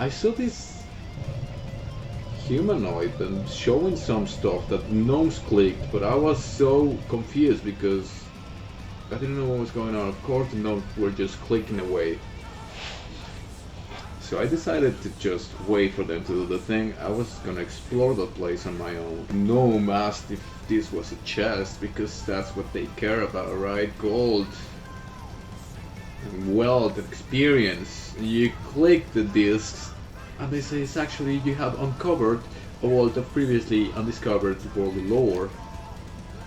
I saw this humanoid and showing some stuff that gnomes clicked, but I was so confused because I didn't know what was going on. Of course the gnomes were just clicking away. So I decided to just wait for them to do the thing. I was gonna explore the place on my own. Gnome asked if this was a chest, because that's what they care about, right? Gold and wealth and experience. You click the discs and they say it's actually you have uncovered a world of previously undiscovered world lore.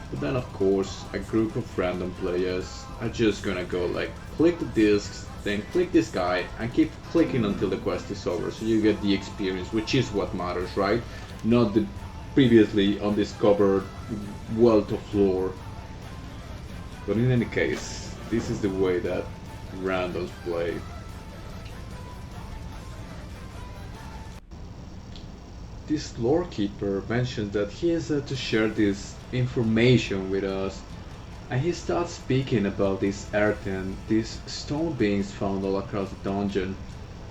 But then of course a group of random players are just gonna go like click the discs, then click this guy and keep clicking until the quest is over, so you get the experience, which is what matters, right? Not the previously undiscovered wealth of lore. But in any case, this is the way that randoms play. This lore keeper mentions that he is to share this information with us, and he starts speaking about this earth and these stone beings found all across the dungeon.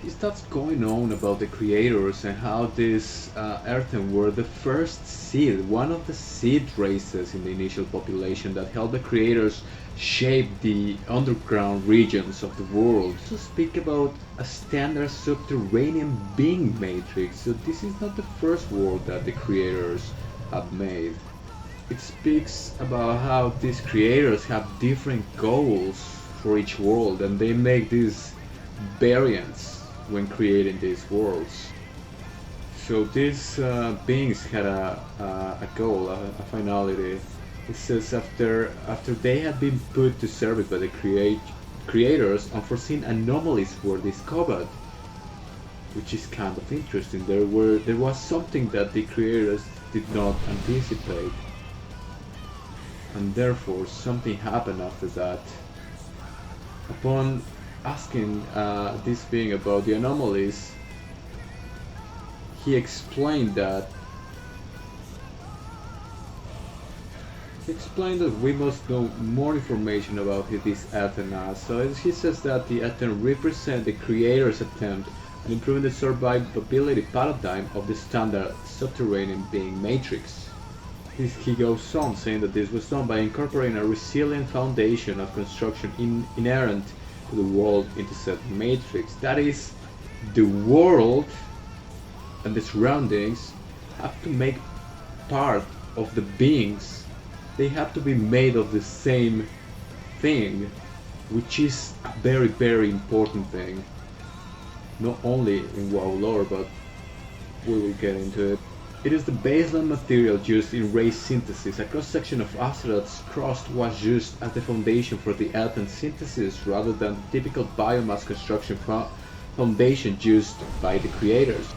He starts going on about the creators and how these earthen were the first seed, one of the seed races in the initial population that helped the creators shape the underground regions of the world. To speak about a standard subterranean being matrix, so this is not the first world that the creators have made. It speaks about how these creators have different goals for each world, and they make these variants when creating these worlds. So these beings had a goal, a finality. It says after they had been put to service by the creators, unforeseen anomalies were discovered, which is kind of interesting. There was something that the creators did not anticipate, and therefore something happened after that. Upon asking this being about the anomalies, he explained that we must know more information about this Athena. So he says that the Athena represent the creator's attempt at improving the survivability paradigm of the standard subterranean being matrix. He goes on saying that this was done by incorporating a resilient foundation of construction inherent to the world into said matrix. That is, the world and the surroundings have to make part of the beings. They have to be made of the same thing, which is a very, very important thing. Not only in WoW lore, but we will get into it. It is the baseline material used in race synthesis. A cross-section of Azeroth's crust was used as the foundation for the elven synthesis rather than the typical biomass construction foundation used by the creators.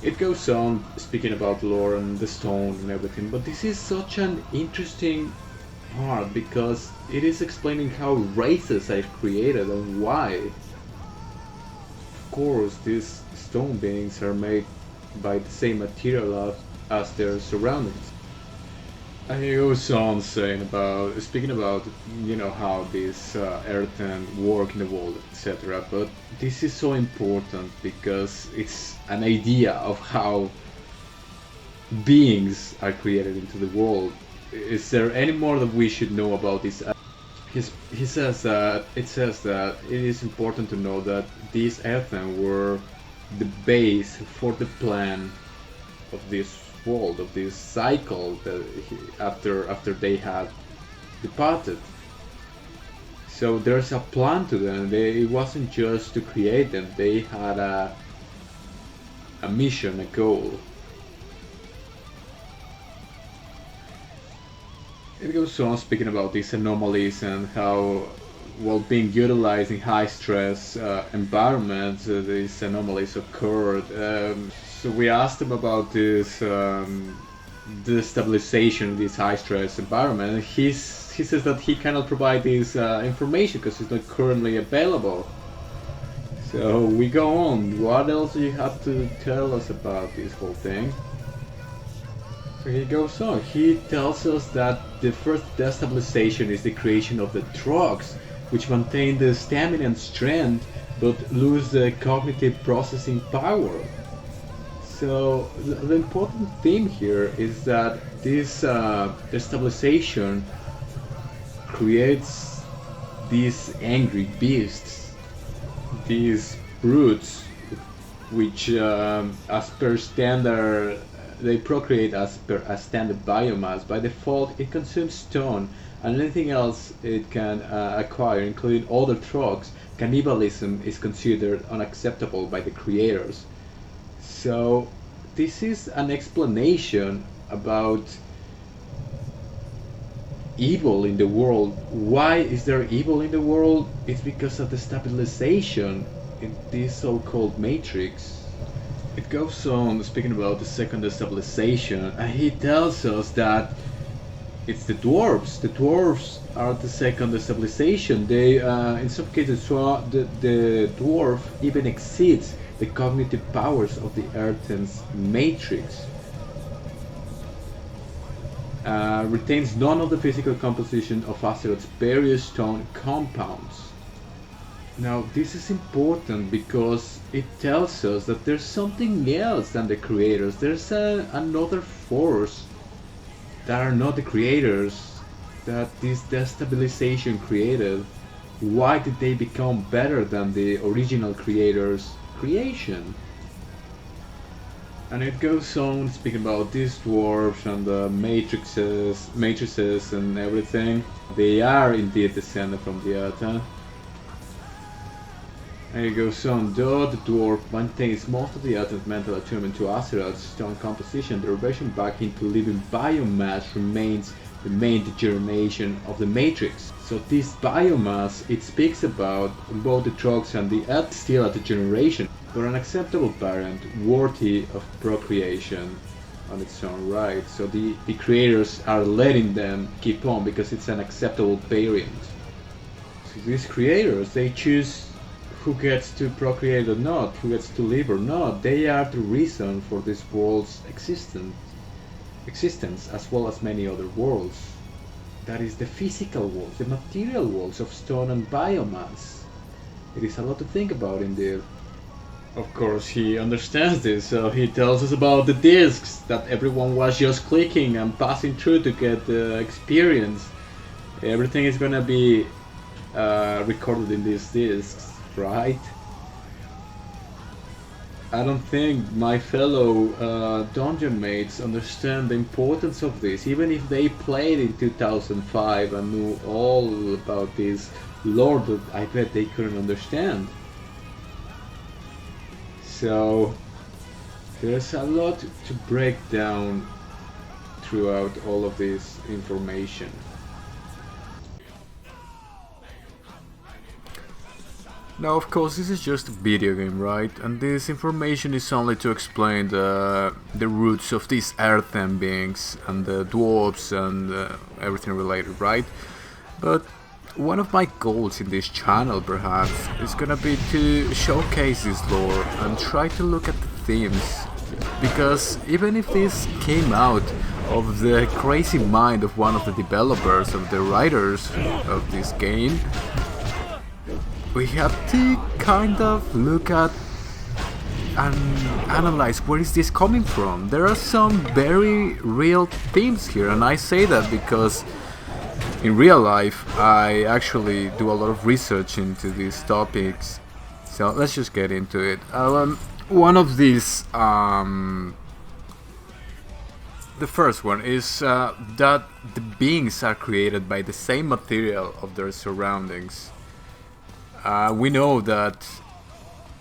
It goes on speaking about lore and the stone and everything, but this is such an interesting part because it is explaining how races are created and why. Of course, these stone beings are made by the same material as their surroundings. And he goes on saying speaking about, you know, how this earthen work in the world, etc. But this is so important because it's an idea of how beings are created into the world. Is there any more that we should know about this? He says that it is important to know that these earthen were the base for the plan of this world, of this cycle that after they had departed. So there's a plan to them. It wasn't just to create them. They had a mission, a goal. It goes on speaking about these anomalies and how, while being utilized in high stress environments, these anomalies occurred. So we asked him about this destabilization in this high stress environment, and he says that he cannot provide this information because it's not currently available. So we go on. What else do you have to tell us about this whole thing? So he goes on. He tells us that the first destabilization is the creation of the drugs, which maintain the stamina and strength but lose the cognitive processing power. So the important theme here is that this destabilization creates these angry beasts, these brutes, which as per standard they procreate as per a standard biomass. By default it consumes stone and anything else it can acquire, including other trucks. Cannibalism is considered unacceptable by the creators. So this is an explanation about evil in the world. Why is there evil in the world? It's because of the stabilization in this so-called matrix. It goes on speaking about the second destabilization, and he tells us that it's the dwarves. The dwarves are the second destabilization. They, in some cases, the dwarf even exceeds the cognitive powers of the Earthen's matrix. Retains none of the physical composition of Azeroth's various stone compounds. Now this is important because it tells us that there's something else than the creators. There's another force that are not the creators that this destabilization created. Why did they become better than the original creators' creation? And it goes on speaking about these dwarves and the matrices and everything. They are indeed descended from the earth. And it goes on, though the dwarf maintains most of the Earth's mental attunement to Azeroth's stone composition, the reversion back into living biomass remains the main degeneration of the matrix. So this biomass it speaks about both the drugs and the Earth still a degeneration, but an acceptable parent worthy of procreation on its own right. So the creators are letting them keep on because it's an acceptable variant. So these creators, they choose who gets to procreate or not, who gets to live or not. They are the reason for this world's existence as well as many other worlds. That is the physical worlds, the material worlds of stone and biomass. It is a lot to think about indeed. Of course he understands this, so he tells us about the discs that everyone was just clicking and passing through to get the experience. Everything is gonna be recorded in these discs, right? I don't think my fellow dungeon mates understand the importance of this, even if they played in 2005 and knew all about this lore that I bet they couldn't understand. So there's a lot to break down throughout all of this information. Now, of course, this is just a video game, right? And this information is only to explain the roots of these earthen beings and the dwarves and everything related, right? But one of my goals in this channel, perhaps, is gonna be to showcase this lore and try to look at the themes. Because even if this came out of the crazy mind of one of the developers, of the writers of this game, we have to kind of look at and analyze where is this coming from. There are some very real themes here, and I say that because in real life I actually do a lot of research into these topics. So let's just get into it. One of these, the first one is that the beings are created by the same material of their surroundings. We know that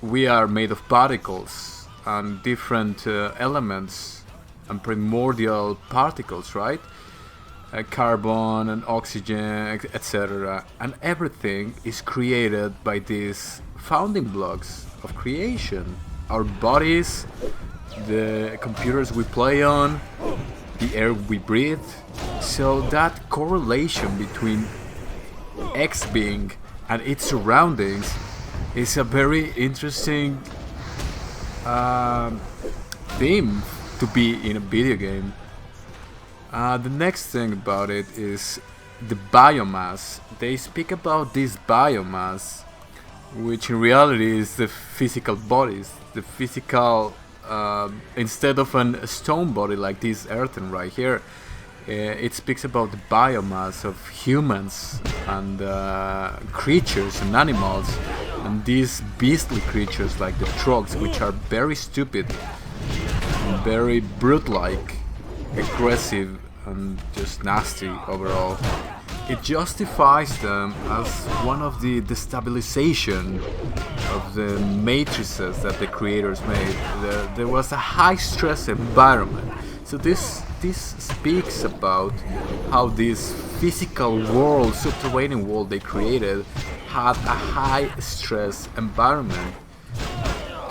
we are made of particles and different elements and primordial particles, right? Carbon and oxygen, etc. And everything is created by these founding blocks of creation. Our bodies, the computers we play on, the air we breathe. So that correlation between X being and its surroundings is a very interesting theme to be in a video game. The next thing about it is the biomass. They speak about this biomass which in reality is the physical bodies, the physical, instead of a stone body like this earthen right here, it speaks about the biomass of humans and creatures and animals, and these beastly creatures like the trucks, which are very stupid, and very brute-like, aggressive, and just nasty overall. It justifies them as one of the destabilization of the matrices that the creators made. There was a high stress environment. So this speaks about how this physical world, subterranean world they created, had a high stress environment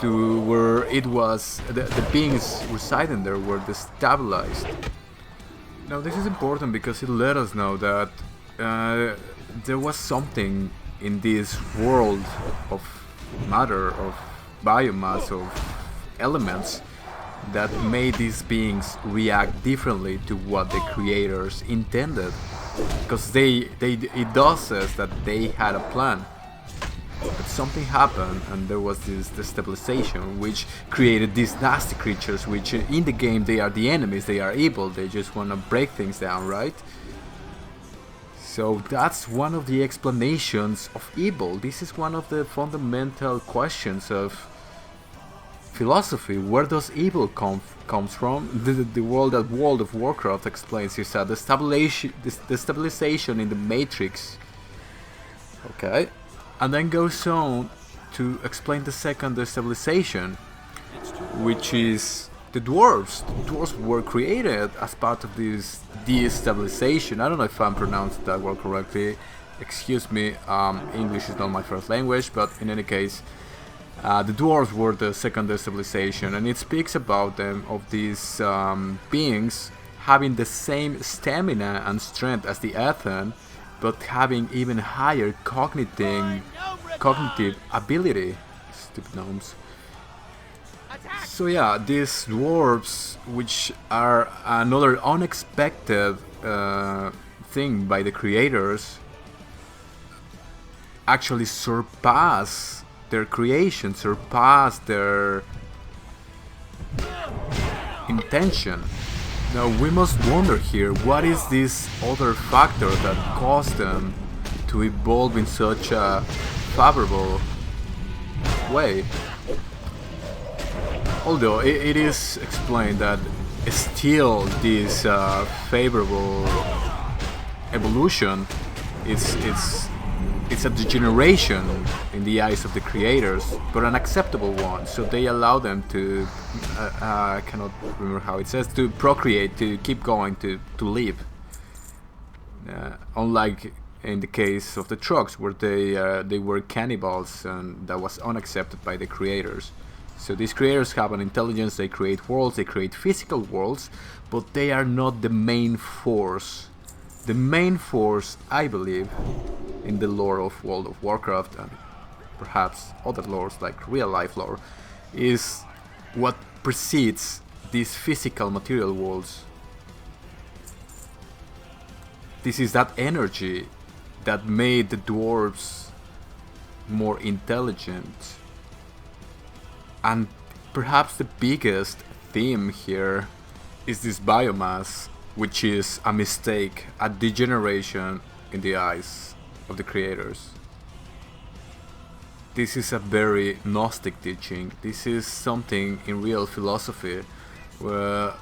to where it was the beings residing there were destabilized. Now this is important because it let us know that there was something in this world of matter, of biomass, of elements that made these beings react differently to what the creators intended. Because it does says that they had a plan. But something happened and there was this destabilization which created these nasty creatures, which in the game they are the enemies, they are evil, they just want to break things down, right? So that's one of the explanations of evil. This is one of the fundamental questions of philosophy. Where does evil comes from? The world that World of Warcraft explains is that the stabilization in the matrix. Okay, and then goes on to explain the second destabilization, which is the dwarves. The dwarves were created as part of this destabilization. I don't know if I'm pronouncing that word correctly. Excuse me, English is not my first language, but in any case, the dwarves were the second destabilization, and it speaks about them, of these beings having the same stamina and strength as the Ethan, but having even higher cognitive ability. Stupid gnomes. So yeah, these dwarves, which are another unexpected thing by the creators, actually surpass their creation, surpass their intention. Now we must wonder here, what is this other factor that caused them to evolve in such a favorable way? Although it is explained that still this favorable evolution it's a degeneration in the eyes of the creators, but an acceptable one. So they allow them to I cannot remember how it says, to procreate, to keep going, to live. Unlike in the case of the trucks, where they were cannibals, and that was unaccepted by the creators. So these creators have an intelligence, they create worlds, they create physical worlds, but they are not the main force. The main force, I believe, in the lore of World of Warcraft, and perhaps other lores like real life lore, is what precedes these physical material worlds. This is that energy that made the dwarves more intelligent. And perhaps the biggest theme here is this biomass, which is a mistake, a degeneration in the eyes of the creators. This is a very Gnostic teaching. This is something in real philosophy where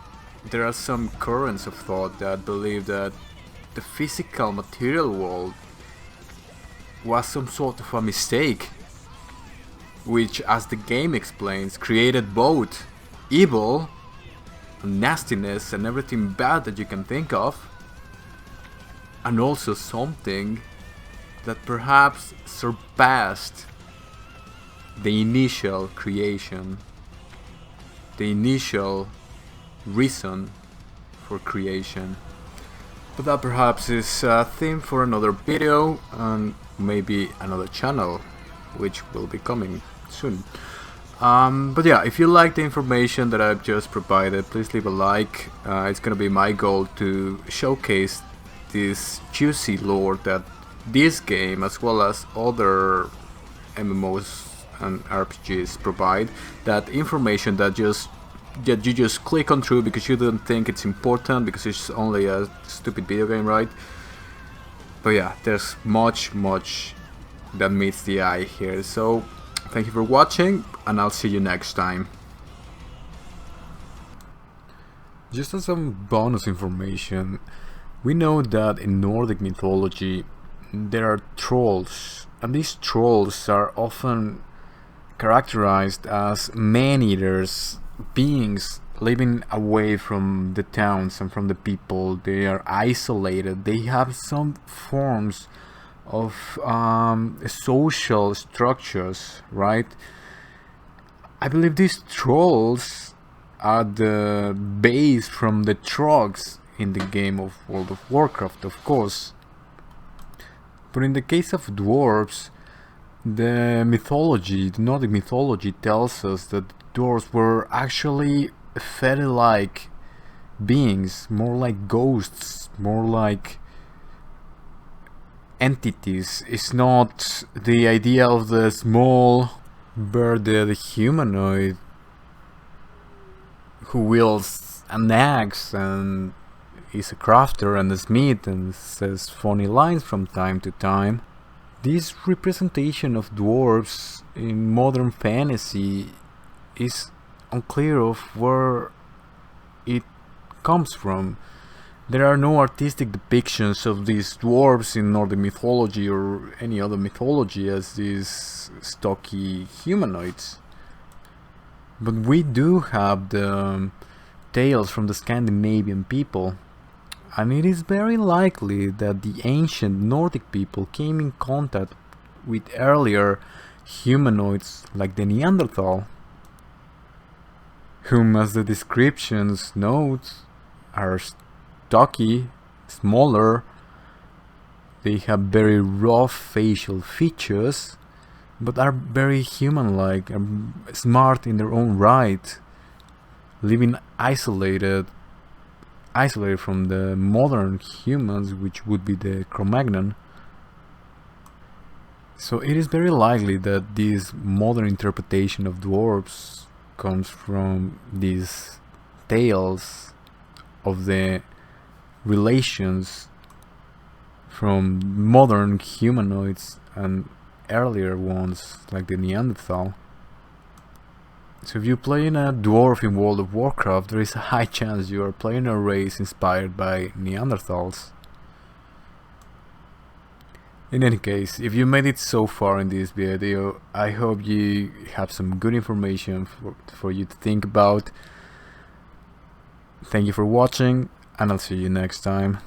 there are some currents of thought that believe that the physical material world was some sort of a mistake, which, as the game explains, created both evil, nastiness, and everything bad that you can think of, and also something that perhaps surpassed the initial creation, the initial reason for creation. But that perhaps is a theme for another video and maybe another channel, which will be coming soon. But yeah, if you like the information that I've just provided, please leave a like. It's gonna be my goal to showcase this juicy lore that this game, as well as other MMOs and RPGs provide. That information that you just click on through because you don't think it's important, because it's only a stupid video game, right? But yeah, there's much that meets the eye here. So thank you for watching, and I'll see you next time. Just as some bonus information, we know that in Nordic mythology there are trolls, and these trolls are often characterized as man-eaters, beings living away from the towns and from the people. They are isolated. They have some forms of social structures, right? I believe these trolls are the base from the trogs in the game of World of Warcraft, of course. But in the case of dwarves, the Nordic mythology tells us that dwarves were actually fairy-like beings, more like ghosts, more like entities. It's not the idea of the small bearded humanoid who wields an axe and is a crafter and a smith and says funny lines from time to time. This representation of dwarves in modern fantasy is unclear of where it comes from. There are no artistic depictions of these dwarves in Nordic mythology or any other mythology as these stocky humanoids. But we do have the tales from the Scandinavian people, and it is very likely that the ancient Nordic people came in contact with earlier humanoids like the Neanderthal, whom, as the descriptions note, are stocky, smaller. They have very rough facial features, but are very human-like and smart in their own right, living isolated from the modern humans, which would be the Cro-Magnon. So it is very likely that this modern interpretation of dwarves comes from these tales of the relations from modern humanoids and earlier ones like the Neanderthal. So if you play in a dwarf in World of Warcraft, there is a high chance you are playing a race inspired by Neanderthals. In any case, if you made it so far in this video, I hope you have some good information for you to think about. Thank you for watching, and I'll see you next time.